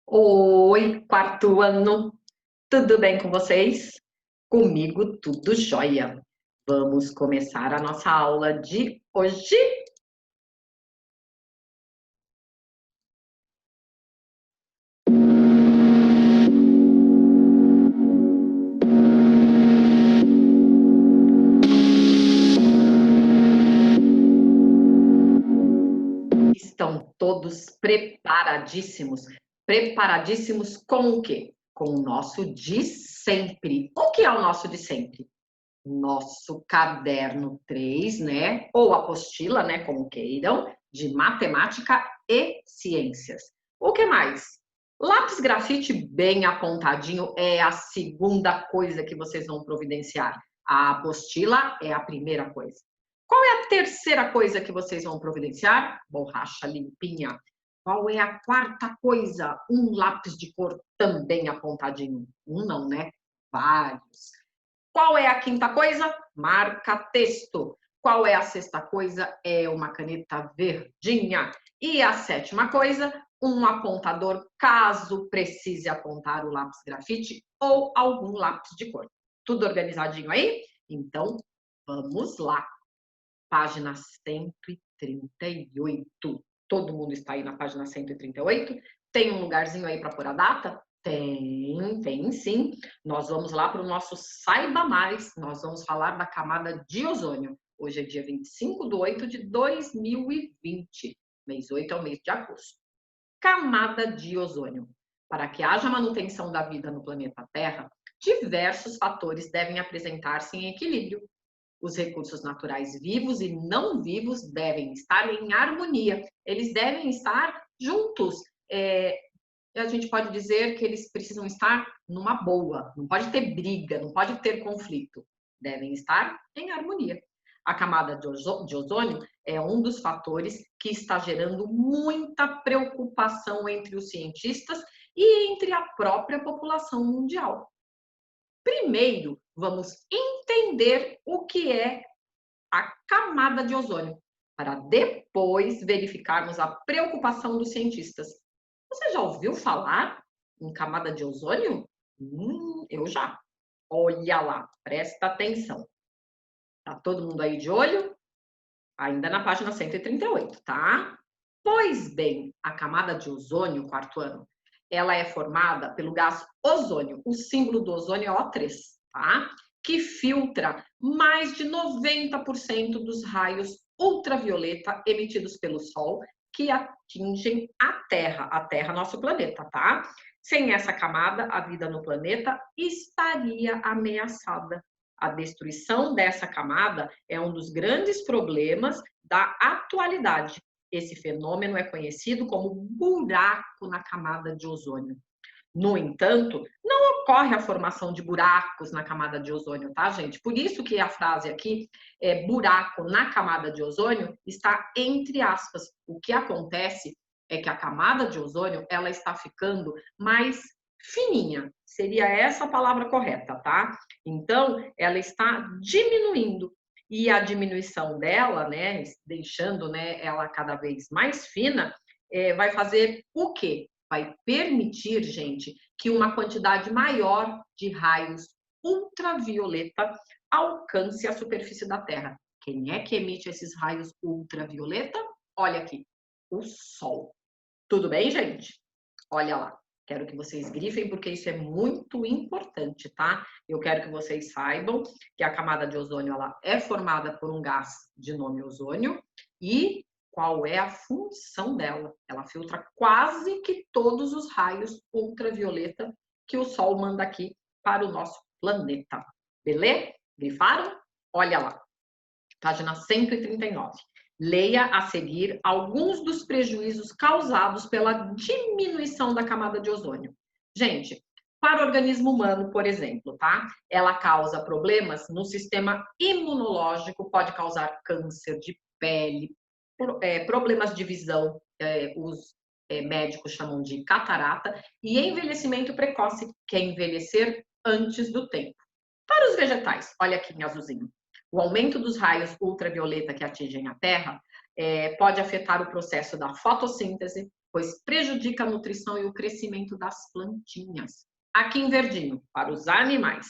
Oi, quarto ano, tudo bem com vocês? Comigo tudo jóia. Vamos começar a nossa aula de hoje. Estão todos preparadíssimos? Preparadíssimos com o quê? Com o nosso de sempre. O que é o nosso de sempre? Nosso caderno 3, né? Ou apostila, né? Como queiram, de matemática e ciências. O que mais? Lápis grafite bem apontadinho é a segunda coisa que vocês vão providenciar. A apostila é a primeira coisa. Qual é a terceira coisa que vocês vão providenciar? Borracha limpinha. Qual é a quarta coisa? Um lápis de cor também apontadinho. Um não, né? Vários. Qual é a quinta coisa? Marca-texto. Qual é a sexta coisa? É uma caneta verdinha. E a sétima coisa? Um apontador, caso precise apontar o lápis grafite ou algum lápis de cor. Tudo organizadinho aí? Então, vamos lá. Página 138. Todo mundo está aí na página 138? Tem um lugarzinho aí para pôr a data? Tem sim. Nós vamos lá para o nosso Saiba Mais. Nós vamos falar da camada de ozônio. Hoje é dia 25/8/2020. Mês 8 é o mês de agosto. Camada de ozônio. Para que haja manutenção da vida no planeta Terra, diversos fatores devem apresentar-se em equilíbrio. Os recursos naturais vivos e não vivos devem estar em harmonia. Eles devem estar juntos. A gente pode dizer que eles precisam estar numa boa. Não pode ter briga, não pode ter conflito. Devem estar em harmonia. A camada de ozônio é um dos fatores que está gerando muita preocupação entre os cientistas e entre a própria população mundial. Primeiro, vamos entender o que é a camada de ozônio, para depois verificarmos a preocupação dos cientistas. Você já ouviu falar em camada de ozônio? Eu já. Olha lá, presta atenção. Tá todo mundo aí de olho? Ainda na página 138, tá? Pois bem, a camada de ozônio, quarto ano, ela é formada pelo gás ozônio. O símbolo do ozônio é O3, tá? Que filtra mais de 90% dos raios ultravioleta emitidos pelo Sol que atingem a Terra, nosso planeta, tá? Sem essa camada, a vida no planeta estaria ameaçada. A destruição dessa camada é um dos grandes problemas da atualidade. Esse fenômeno é conhecido como buraco na camada de ozônio. No entanto, não ocorre a formação de buracos na camada de ozônio, tá, gente? Por isso que a frase aqui, buraco na camada de ozônio, está entre aspas. O que acontece é que a camada de ozônio, ela está ficando mais fininha. Seria essa a palavra correta, tá? Então, ela está diminuindo. E a diminuição dela, né, deixando, né, ela cada vez mais fina, vai fazer o quê? Vai permitir, gente, que uma quantidade maior de raios ultravioleta alcance a superfície da Terra. Quem é que emite esses raios ultravioleta? Olha aqui, o Sol. Tudo bem, gente? Olha lá. Quero que vocês grifem, porque isso é muito importante, tá? Eu quero que vocês saibam que a camada de ozônio ela é formada por um gás de nome ozônio e qual é a função dela? Ela filtra quase que todos os raios ultravioleta que o Sol manda aqui para o nosso planeta. Beleza? Grifaram? Olha lá, página 139. Leia a seguir alguns dos prejuízos causados pela diminuição da camada de ozônio. Gente, para o organismo humano, por exemplo, tá? Ela causa problemas no sistema imunológico, pode causar câncer de pele, problemas de visão, os médicos chamam de catarata, e envelhecimento precoce, que é envelhecer antes do tempo. Para os vegetais, olha aqui em azulzinho. O aumento dos raios ultravioleta que atingem a Terra pode afetar o processo da fotossíntese, pois prejudica a nutrição e o crescimento das plantinhas. Aqui em verdinho, para os animais.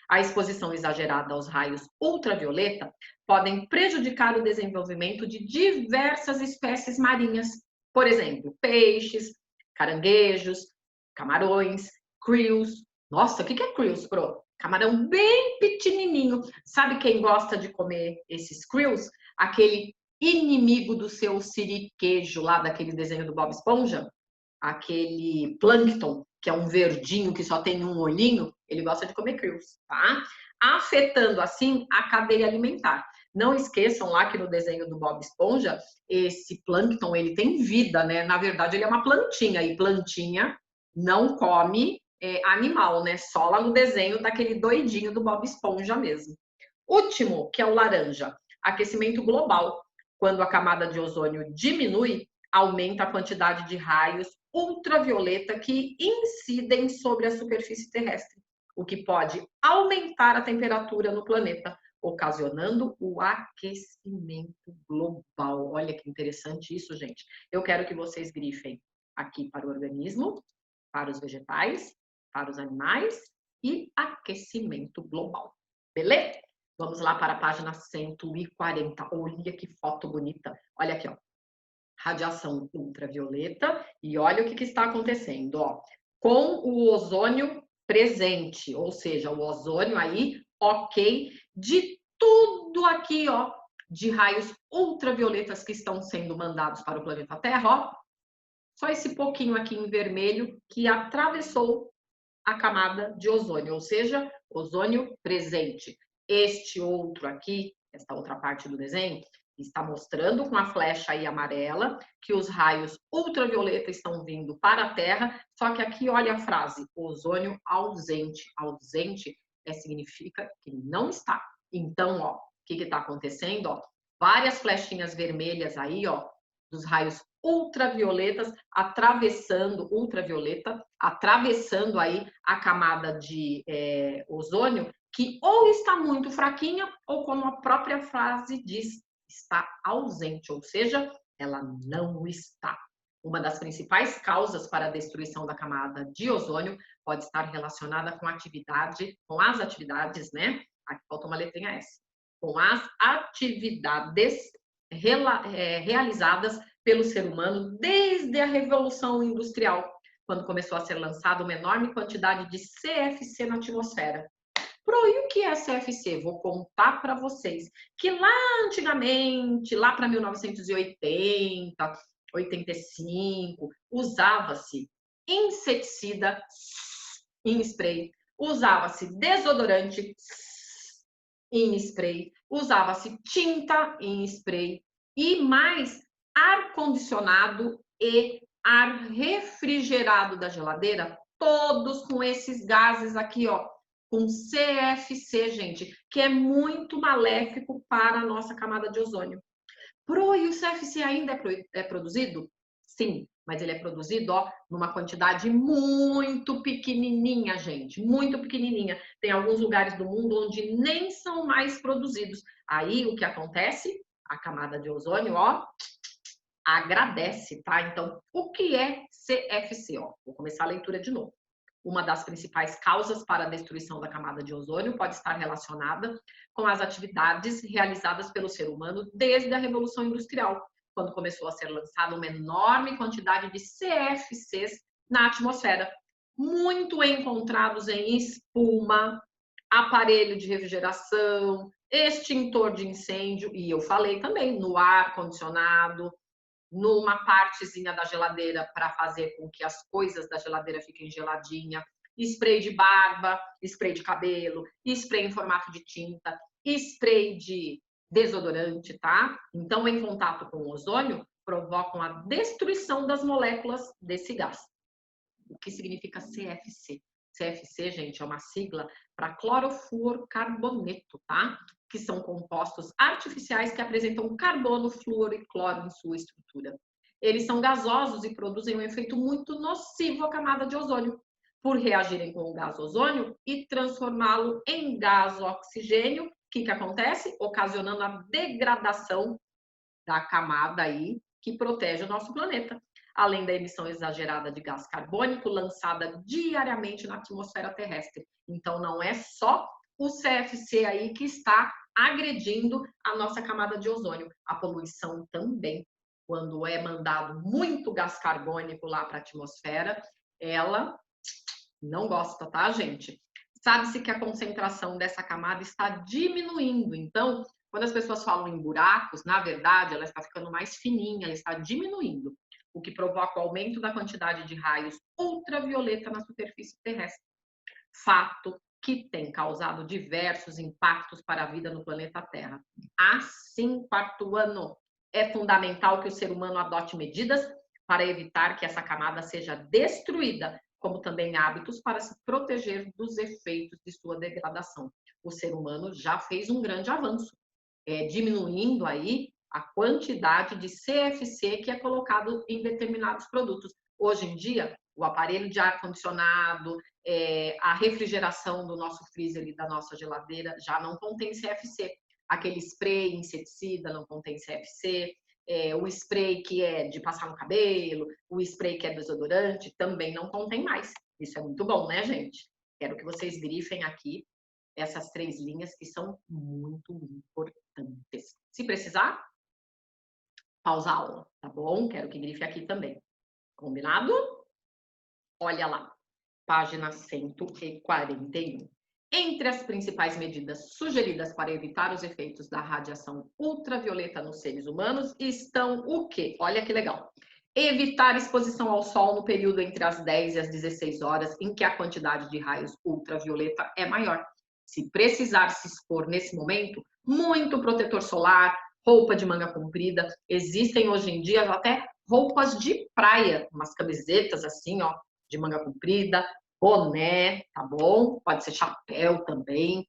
A exposição exagerada aos raios ultravioleta podem prejudicar o desenvolvimento de diversas espécies marinhas, por exemplo, peixes, caranguejos, camarões, krill. Nossa, o que é krill, Pro? Camarão bem pequenininho. Sabe quem gosta de comer esses krills? Aquele inimigo do seu siriquejo lá daquele desenho do Bob Esponja, aquele plâncton, que é um verdinho que só tem um olhinho, ele gosta de comer krills, tá? Afetando assim a cadeia alimentar. Não esqueçam lá que no desenho do Bob Esponja, esse plâncton, ele tem vida, né? Na verdade, ele é uma plantinha, e plantinha não come animal, né? Só lá no desenho daquele doidinho do Bob Esponja mesmo. Último, que é o laranja, aquecimento global. Quando a camada de ozônio diminui, aumenta a quantidade de raios ultravioleta que incidem sobre a superfície terrestre, o que pode aumentar a temperatura no planeta, ocasionando o aquecimento global. Olha que interessante isso, gente. Eu quero que vocês grifem aqui para o organismo, para os vegetais, para os animais e aquecimento global. Beleza? Vamos lá para a página 140. Olha que foto bonita. Olha aqui, ó. Radiação ultravioleta. E olha o que está acontecendo, ó. Com o ozônio presente, ou seja, o ozônio aí, ok, de tudo aqui, ó, de raios ultravioletas que estão sendo mandados para o planeta Terra, ó. Só esse pouquinho aqui em vermelho que atravessou a camada de ozônio, ou seja, ozônio presente. Este outro aqui, esta outra parte do desenho, está mostrando com a flecha aí amarela que os raios ultravioleta estão vindo para a Terra, só que aqui olha a frase, ozônio ausente. Ausente significa que não está. Então, ó, o que está acontecendo? Ó, várias flechinhas vermelhas aí, ó, dos raios ultravioletas atravessando aí a camada de ozônio, que ou está muito fraquinha ou, como a própria frase diz, está ausente, ou seja, ela não está. Uma das principais causas para a destruição da camada de ozônio pode estar relacionada com as atividades, né? Aqui falta uma letrinha S. Com as atividades realizadas pelo ser humano desde a Revolução Industrial, quando começou a ser lançada uma enorme quantidade de CFC na atmosfera. E o que é CFC? Vou contar para vocês que lá antigamente, lá para 1980, 85, usava-se inseticida em spray, usava-se desodorante em spray, usava-se tinta em spray e mais ar-condicionado e ar refrigerado da geladeira, todos com esses gases aqui, ó, com CFC, gente, que é muito maléfico para a nossa camada de ozônio. E o CFC ainda é produzido? Sim, mas ele é produzido, ó, numa quantidade muito pequenininha, gente, muito pequenininha. Tem alguns lugares do mundo onde nem são mais produzidos. Aí, o que acontece? A camada de ozônio, ó, agradece, tá? Então, o que é CFC? Ó, vou começar a leitura de novo. Uma das principais causas para a destruição da camada de ozônio pode estar relacionada com as atividades realizadas pelo ser humano desde a Revolução Industrial, quando começou a ser lançada uma enorme quantidade de CFCs na atmosfera, muito encontrados em espuma, aparelho de refrigeração, extintor de incêndio, e eu falei também no ar-condicionado, numa partezinha da geladeira para fazer com que as coisas da geladeira fiquem geladinha, spray de barba, spray de cabelo, spray em formato de tinta, spray de desodorante, tá? Então, em contato com o ozônio, provocam a destruição das moléculas desse gás. O que significa CFC? CFC, gente, é uma sigla para clorofluorcarboneto, tá? Que são compostos artificiais que apresentam carbono, flúor e cloro em sua estrutura. Eles são gasosos e produzem um efeito muito nocivo à camada de ozônio, por reagirem com o gás ozônio e transformá-lo em gás oxigênio. O que acontece? Ocasionando a degradação da camada aí que protege o nosso planeta. além da emissão exagerada de gás carbônico lançada diariamente na atmosfera terrestre. Então, não é só o CFC aí que está agredindo a nossa camada de ozônio, a poluição também. Quando é mandado muito gás carbônico lá para a atmosfera, ela não gosta, tá, gente? Sabe-se que a concentração dessa camada está diminuindo. Então, quando as pessoas falam em buracos, na verdade, ela está ficando mais fininha, ela está diminuindo, o que provoca o aumento da quantidade de raios ultravioleta na superfície terrestre. Fato que tem causado diversos impactos para a vida no planeta Terra. Assim, quarto ano, é fundamental que o ser humano adote medidas para evitar que essa camada seja destruída, como também hábitos para se proteger dos efeitos de sua degradação. O ser humano já fez um grande avanço, diminuindo aí a quantidade de CFC que é colocado em determinados produtos. Hoje em dia, o aparelho de ar-condicionado, a refrigeração do nosso freezer e da nossa geladeira já não contém CFC. Aquele spray inseticida não contém CFC. O spray que é de passar no cabelo, o spray que é desodorante, também não contém mais. Isso é muito bom, né, gente? Quero que vocês grifem aqui essas 3 linhas que são muito importantes. Se precisar, pausa a aula, tá bom? Quero que grife aqui também. Combinado? Olha lá, página 141. Entre as principais medidas sugeridas para evitar os efeitos da radiação ultravioleta nos seres humanos estão o quê? Olha que legal. Evitar exposição ao sol no período entre as 10 e as 16 horas, em que a quantidade de raios ultravioleta é maior. Se precisar se expor nesse momento, muito protetor solar, roupa de manga comprida. Existem hoje em dia até roupas de praia, umas camisetas assim, ó, de manga comprida, boné, tá bom? Pode ser chapéu também.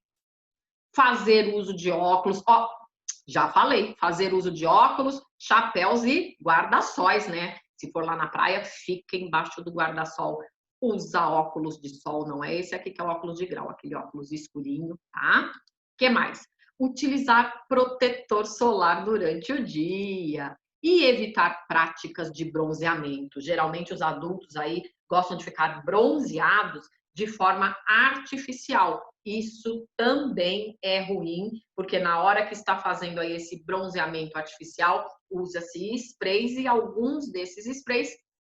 Fazer uso de óculos, ó, já falei, fazer uso de óculos, chapéus e guarda-sóis, né? Se for lá na praia, fica embaixo do guarda-sol. Usa óculos de sol, não é esse aqui que é o óculos de grau, aquele óculos escurinho, tá? O que mais? Utilizar protetor solar durante o dia e evitar práticas de bronzeamento. Geralmente os adultos aí gostam de ficar bronzeados de forma artificial. Isso também é ruim, porque na hora que está fazendo aí esse bronzeamento artificial, usa-se sprays e alguns desses sprays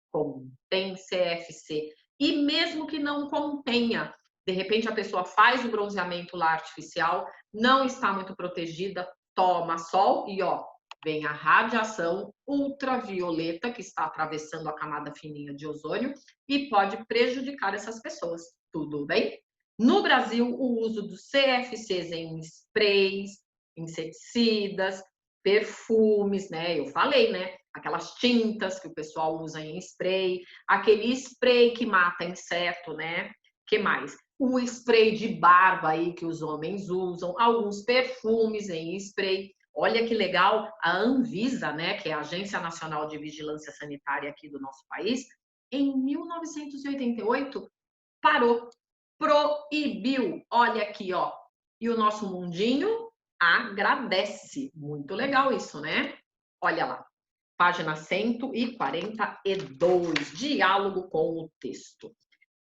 contêm CFC. E mesmo que não contenha, de repente a pessoa faz o bronzeamento lá artificial, não está muito protegida, toma sol e ó, vem a radiação ultravioleta que está atravessando a camada fininha de ozônio e pode prejudicar essas pessoas. Tudo bem? No Brasil, o uso dos CFCs em sprays, inseticidas, perfumes, né? Eu falei, né? Aquelas tintas que o pessoal usa em spray, aquele spray que mata inseto, né? Que mais? O spray de barba aí que os homens usam, alguns perfumes em spray. Olha que legal, a Anvisa, né, que é a Agência Nacional de Vigilância Sanitária aqui do nosso país, em 1988 parou, proibiu. Olha aqui, ó. E o nosso mundinho agradece. Muito legal isso, né? Olha lá. Página 142, diálogo com o texto.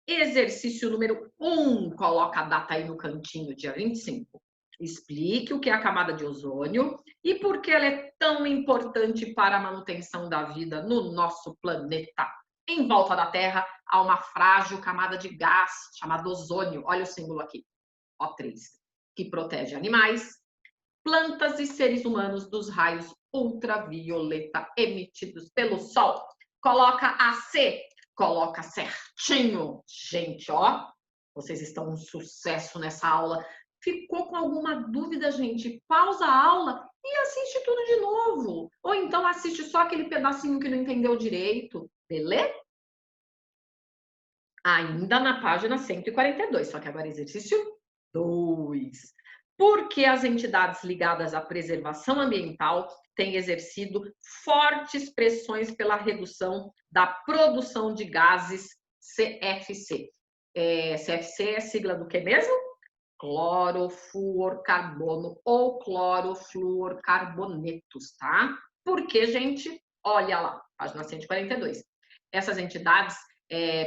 Exercício número 1, coloca a data aí no cantinho, dia 25. Explique o que é a camada de ozônio e por que ela é tão importante para a manutenção da vida no nosso planeta. Em volta da Terra há uma frágil camada de gás chamada ozônio, olha o símbolo aqui, O3, que protege animais, plantas e seres humanos dos raios ultravioleta emitidos pelo Sol. Coloca a C, coloca certinho. Gente, ó, vocês estão um sucesso nessa aula. Ficou com alguma dúvida, gente? Pausa a aula e assiste tudo de novo. Ou então assiste só aquele pedacinho que não entendeu direito, beleza? Ainda na página 142, só que agora exercício 2. Por que as entidades ligadas à preservação ambiental têm exercido fortes pressões pela redução da produção de gases CFC? CFC é sigla do que mesmo? Clorofluorcarbono ou clorofluorcarbonetos, tá? Por que, gente? Olha lá, página 142. essas entidades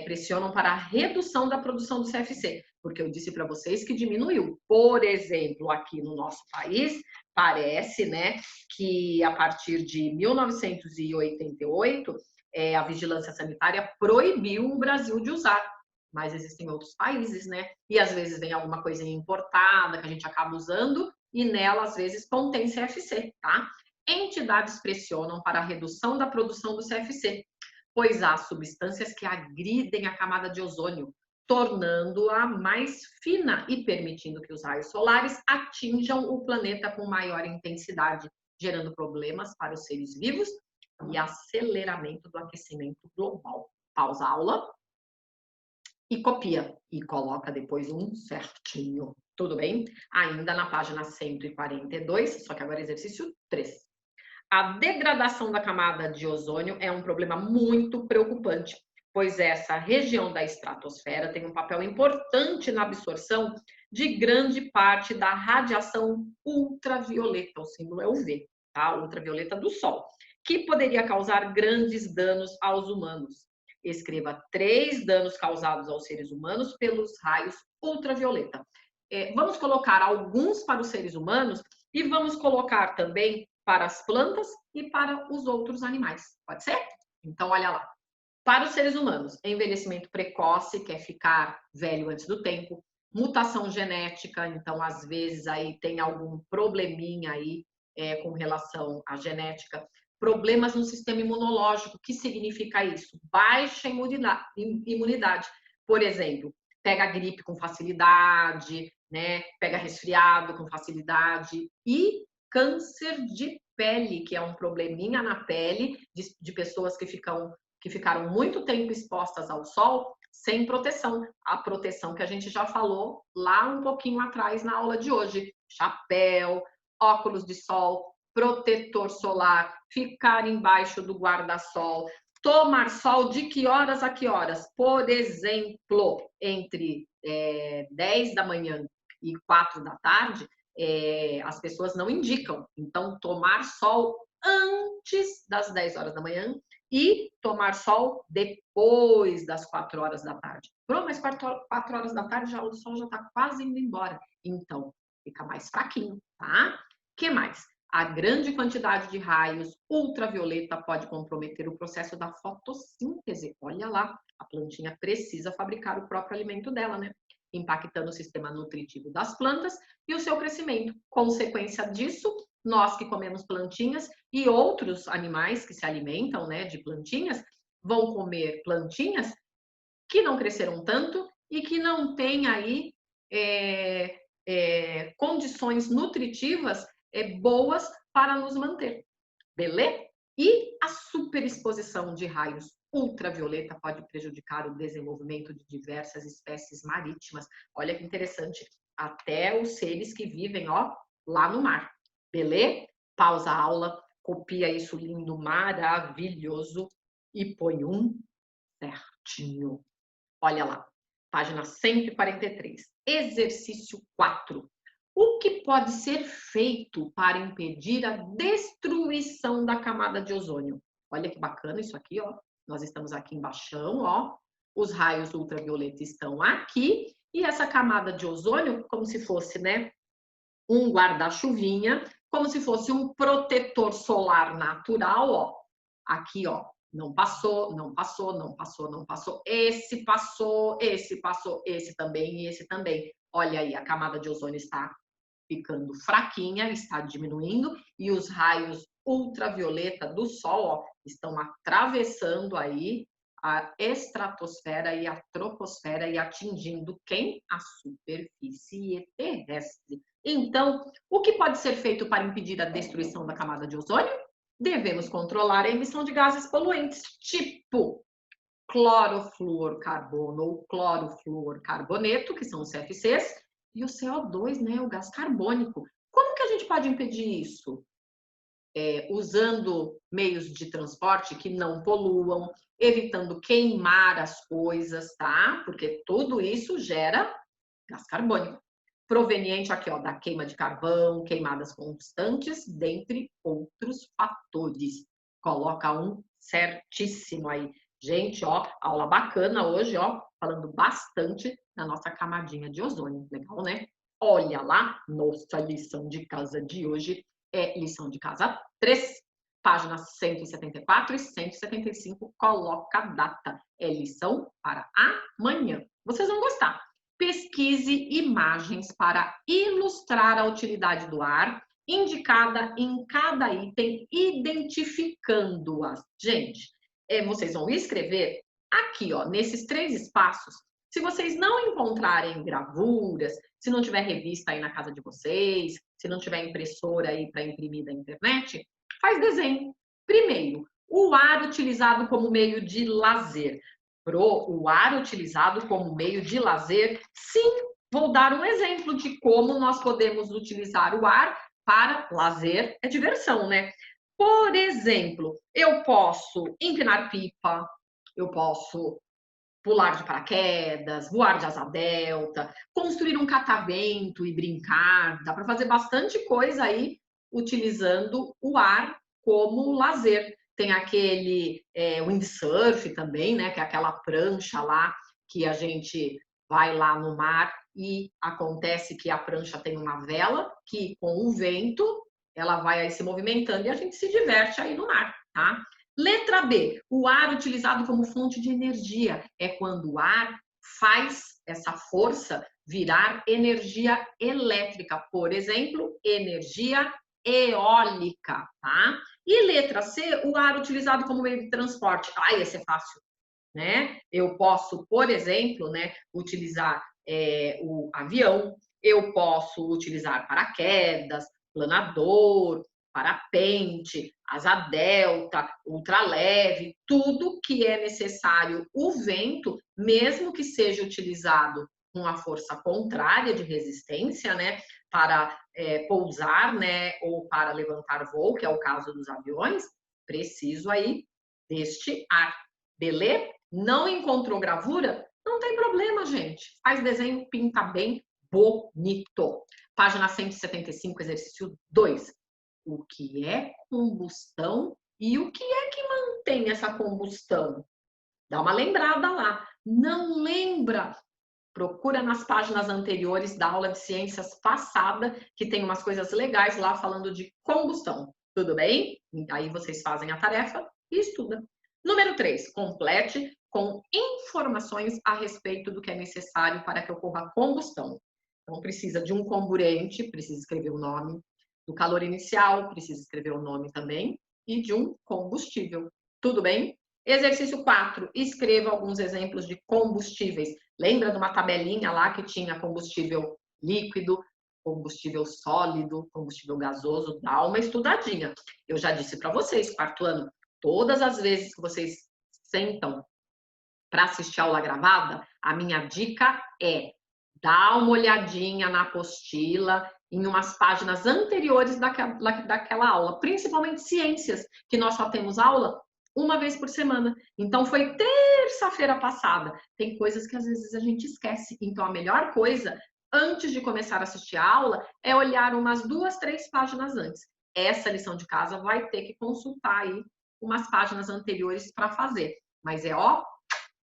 pressionam para a redução da produção do CFC, porque eu disse para vocês que diminuiu. Por exemplo, aqui no nosso país, parece, né, que a partir de 1988, a vigilância sanitária proibiu o Brasil de usar, mas existem outros países, né? E às vezes vem alguma coisinha importada que a gente acaba usando e nela, às vezes, contém CFC, tá? Entidades pressionam para a redução da produção do CFC, pois há substâncias que agridem a camada de ozônio, tornando-a mais fina e permitindo que os raios solares atinjam o planeta com maior intensidade, gerando problemas para os seres vivos e aceleramento do aquecimento global. Pausa a aula e copia e coloca depois um certinho. Tudo bem? Ainda na página 142, só que agora exercício 3. A degradação da camada de ozônio é um problema muito preocupante, pois essa região da estratosfera tem um papel importante na absorção de grande parte da radiação ultravioleta, o símbolo é UV, tá? Ultravioleta do Sol, que poderia causar grandes danos aos humanos. Escreva 3 danos causados aos seres humanos pelos raios ultravioleta. Vamos colocar alguns para os seres humanos e vamos colocar também para as plantas e para os outros animais. Pode ser? Então, olha lá. Para os seres humanos, envelhecimento precoce, que é ficar velho antes do tempo, mutação genética, então, às vezes, aí tem algum probleminha aí com relação à genética, problemas no sistema imunológico. O que significa isso? Baixa imunidade. Por exemplo, pega gripe com facilidade, né? Pega resfriado com facilidade e câncer de pele, que é um probleminha na pele de pessoas que ficaram muito tempo expostas ao sol sem proteção. A proteção que a gente já falou lá um pouquinho atrás na aula de hoje. Chapéu, óculos de sol, protetor solar, ficar embaixo do guarda-sol, tomar sol de que horas a que horas? Por exemplo, entre 10 da manhã e 4 da tarde, as pessoas não indicam. Então, tomar sol antes das 10 horas da manhã e tomar sol depois das 4 horas da tarde. Pronto, mas 4 horas da tarde o sol já está quase indo embora. Então, fica mais fraquinho, tá? O que mais? A grande quantidade de raios ultravioleta pode comprometer o processo da fotossíntese. Olha lá, a plantinha precisa fabricar o próprio alimento dela, né? Impactando o sistema nutritivo das plantas e o seu crescimento. Consequência disso, nós que comemos plantinhas e outros animais que se alimentam, né, de plantinhas, vão comer plantinhas que não cresceram tanto e que não têm aí condições nutritivas boas para nos manter, beleza? E a superexposição de raios ultravioleta pode prejudicar o desenvolvimento de diversas espécies marítimas. Olha que interessante, até os seres que vivem, ó, lá no mar, beleza? Pausa a aula, copia isso lindo, maravilhoso e põe um certinho. Olha lá, página 143, exercício 4. O que pode ser feito para impedir a destruição da camada de ozônio? Olha que bacana isso aqui, ó. Nós estamos aqui embaixo, ó. Os raios ultravioleta estão aqui e essa camada de ozônio, como se fosse, né, um guarda-chuvinha, como se fosse um protetor solar natural, ó. Aqui, ó. Não passou, não passou, não passou, não passou. Esse passou, esse passou, esse também e esse também. Olha aí, a camada de ozônio está ficando fraquinha, está diminuindo e os raios ultravioleta do Sol, ó, estão atravessando aí a estratosfera e a troposfera e atingindo quem? A superfície terrestre. Então, o que pode ser feito para impedir a destruição da camada de ozônio? Devemos controlar a emissão de gases poluentes, tipo clorofluorcarbono ou clorofluorcarboneto, que são os CFCs, e o CO2, né, o gás carbônico. Como que a gente pode impedir isso? Usando meios de transporte que não poluam, evitando queimar as coisas, tá? Porque tudo isso gera gás carbônico, proveniente aqui, ó, da queima de carvão, queimadas constantes, dentre outros fatores. Coloca um certíssimo aí. Gente, ó, aula bacana hoje, ó, falando bastante da nossa camadinha de ozônio. Legal, né? Olha lá, nossa lição de casa de hoje é lição de casa 3, páginas 174 e 175. Coloca a data. É lição para amanhã. Vocês vão gostar. Pesquise imagens para ilustrar a utilidade do ar, indicada em cada item, identificando-as. Gente, vocês vão escrever aqui, ó, nesses 3 espaços. Se vocês não encontrarem gravuras, se não tiver revista aí na casa de vocês, se não tiver impressora aí para imprimir da internet, faz desenho. Primeiro, o ar utilizado como meio de lazer. O ar utilizado como meio de lazer, sim, vou dar um exemplo de como nós podemos utilizar o ar para lazer, é diversão, né? Por exemplo, eu posso empinar pipa, eu posso pular de paraquedas, voar de asa delta, construir um catavento e brincar. Dá para fazer bastante coisa aí utilizando o ar como lazer. Tem aquele windsurf também, né? Que é aquela prancha lá que a gente vai lá no mar e acontece que a prancha tem uma vela que com o vento ela vai aí se movimentando e a gente se diverte aí no mar, tá? Letra B, o ar utilizado como fonte de energia é quando o ar faz essa força virar energia elétrica, por exemplo, energia eólica, tá? E letra C, o ar utilizado como meio de transporte. Ai, esse é fácil, né? Eu posso, por exemplo, né, utilizar o avião, eu posso utilizar paraquedas, planador, parapente, asa delta, ultraleve, tudo que é necessário o vento, mesmo que seja utilizado com a força contrária de resistência, né, para pousar, né, ou para levantar voo, que é o caso dos aviões, preciso aí deste ar, beleza? Não encontrou gravura? Não tem problema, gente. Faz desenho, pinta bem bonito. Página 175, exercício 2. O que é combustão e o que é que mantém essa combustão? Dá uma lembrada lá. Não lembra? Procura nas páginas anteriores da aula de ciências passada, que tem umas coisas legais lá falando de combustão. Tudo bem? Aí vocês fazem a tarefa e estudam. Número 3, complete com informações a respeito do que é necessário para que ocorra a combustão. Então, precisa de um comburente, precisa escrever o nome, do calor inicial, precisa escrever o nome também, e de um combustível. Tudo bem? Exercício 4, escreva alguns exemplos de combustíveis. Lembra de uma tabelinha lá que tinha combustível líquido, combustível sólido, combustível gasoso? Dá uma estudadinha. Eu já disse para vocês, 4º ano, todas as vezes que vocês sentam para assistir a aula gravada, a minha dica é dar uma olhadinha na apostila, em umas páginas anteriores daquela aula, principalmente ciências, que nós só temos aula uma vez por semana. Então, foi terça-feira passada. Tem coisas que às vezes a gente esquece. Então, a melhor coisa, antes de começar a assistir a aula, é olhar umas 2, 3 páginas antes. Essa lição de casa vai ter que consultar aí umas páginas anteriores para fazer. Mas é, ó,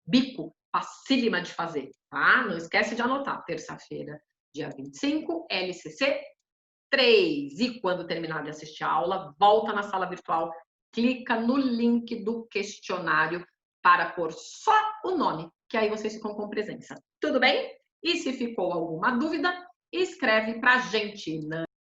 bico, facílima de fazer, tá? Não esquece de anotar. Terça-feira, dia 25, LCC 3. E quando terminar de assistir a aula, volta na sala virtual, clica no link do questionário para pôr só o nome, que aí vocês ficam com presença. Tudo bem? E se ficou alguma dúvida, escreve pra gente.